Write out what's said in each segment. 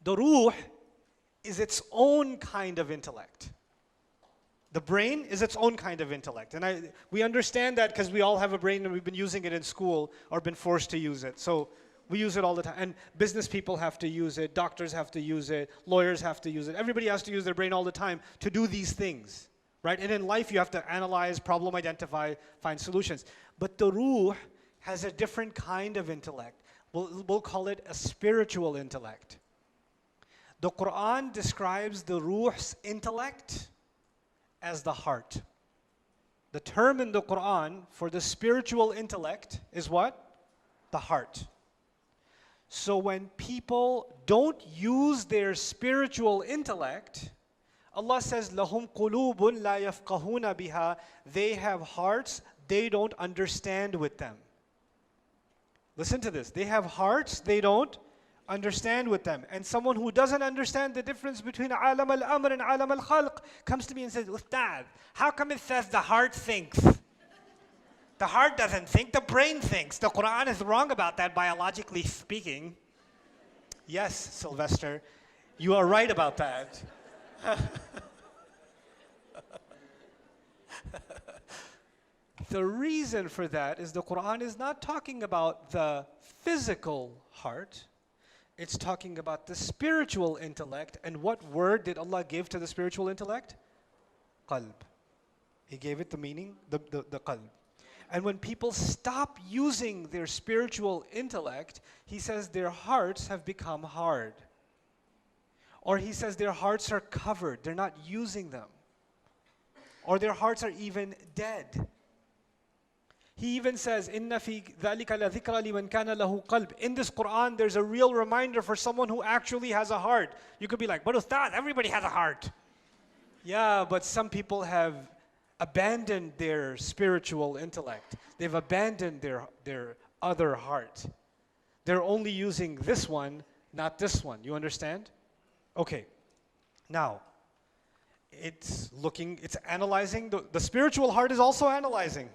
The ruh is its own kind of intellect. The brain is its own kind of intellect. And we understand that because we all have a brain and we've been using it in school or been forced to use it. So we use it all the time. And business people have to use it, doctors have to use it, lawyers have to use it. Everybody has to use their brain all the time to do these things, right? And in life you have to analyze, problem identify, find solutions. But the ruh has a different kind of intellect. We'll call it a spiritual intellect. The Quran describes the ruh's intellect as the heart. The term in the Quran for the spiritual intellect is what? The heart. So when people don't use their spiritual intellect, Allah says, لَهُمْ قُلُوبٌ لَا يَفْقَهُونَ بِهَا. They have hearts they don't understand with them. Listen to this. They have hearts they don't understand with them. And someone who doesn't understand the difference between alam al-amr and alam al-khalq comes to me and says, Ustad, how come it says the heart thinks? The heart doesn't think, the brain thinks. The Quran is wrong about that, biologically speaking. Yes, Sylvester, you are right about that. The reason for that is the Quran is not talking about the physical heart. It's talking about the spiritual intellect. And what word did Allah give to the spiritual intellect? Qalb. He gave it the meaning, the qalb. And when people stop using their spiritual intellect, He says their hearts have become hard. Or He says their hearts are covered, they're not using them. Or their hearts are even dead. He even says, إِنَّ فِي ذَلِكَ لَذِكْرَ لِمَنْ كَانَ لَهُ قَلْبٌ. In this Quran, there's a real reminder for someone who actually has a heart. You could be like, but Ustad, everybody has a heart. Yeah, but some people have abandoned their spiritual intellect. They've abandoned their other heart. They're only using this one, not this one. You understand? Okay. Now, it's analyzing. The spiritual heart is also analyzing.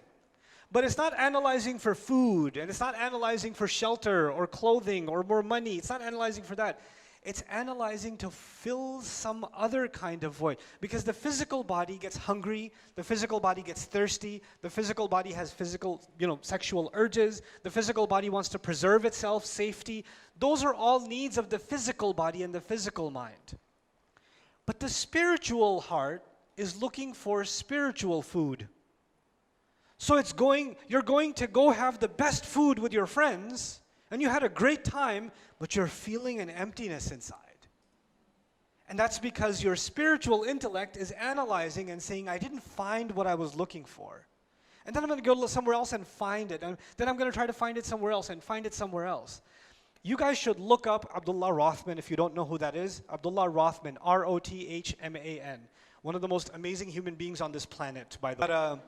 But it's not analyzing for food, and it's not analyzing for shelter or clothing or more money. It's not analyzing for that. It's analyzing to fill some other kind of void. Because the physical body gets hungry, the physical body gets thirsty, the physical body has physical, sexual urges, the physical body wants to preserve itself, safety. Those are all needs of the physical body and the physical mind. But the spiritual heart is looking for spiritual food. So you're going to go have the best food with your friends, and you had a great time, but you're feeling an emptiness inside. And that's because your spiritual intellect is analyzing and saying, I didn't find what I was looking for. And then I'm going to go somewhere else and find it. And then I'm going to try to find it somewhere else and find it somewhere else. You guys should look up Abdullah Rothman if you don't know who that is. Abdullah Rothman, R-O-T-H-M-A-N. One of the most amazing human beings on this planet, by the way.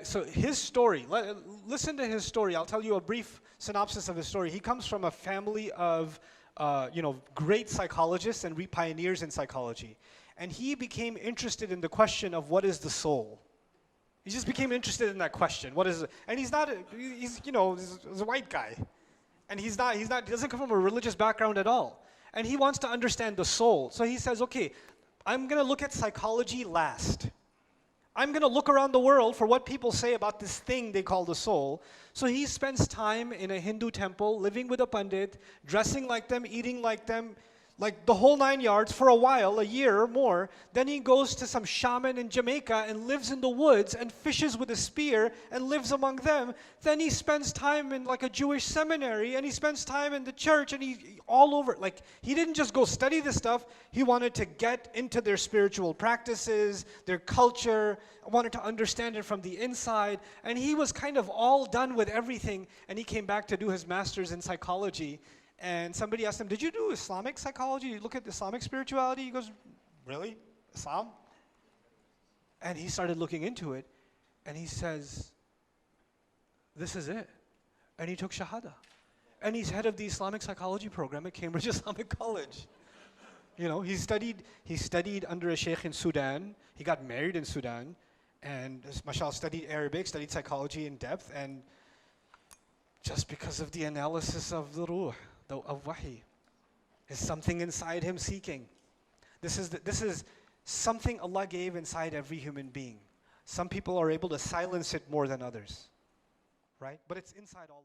So his story, listen to his story. I'll tell you a brief synopsis of his story. He comes from a family of, great psychologists and pioneers in psychology. And he became interested in the question of what is the soul. He just became interested in that question. What is it? And he's a white guy. And he doesn't come from a religious background at all. And he wants to understand the soul. So he says, okay, I'm going to look at psychology last. I'm going to look around the world for what people say about this thing they call the soul. So he spends time in a Hindu temple, living with a pandit, dressing like them, eating like them, like the whole 9 yards for a while, a year or more. Then he goes to some shaman in Jamaica and lives in the woods and fishes with a spear and lives among them. Then he spends time in like a Jewish seminary, and he spends time in the church, and he all over. Like, he didn't just go study this stuff. He wanted to get into their spiritual practices, their culture, wanted to understand it from the inside. And he was kind of all done with everything, and he came back to do his master's in psychology. And somebody asked him, did you do Islamic psychology? You look at Islamic spirituality? He goes, really? Islam? And he started looking into it, and he says, this is it. And he took Shahada. And he's head of the Islamic psychology program at Cambridge Islamic College. He studied under a sheikh in Sudan. He got married in Sudan. And mashallah, studied Arabic, studied psychology in depth. And just because of the analysis of the ruh, of wahi. is something inside him seeking. This is something Allah gave inside every human being. Some people are able to silence it more than others, right? But it's inside all of us.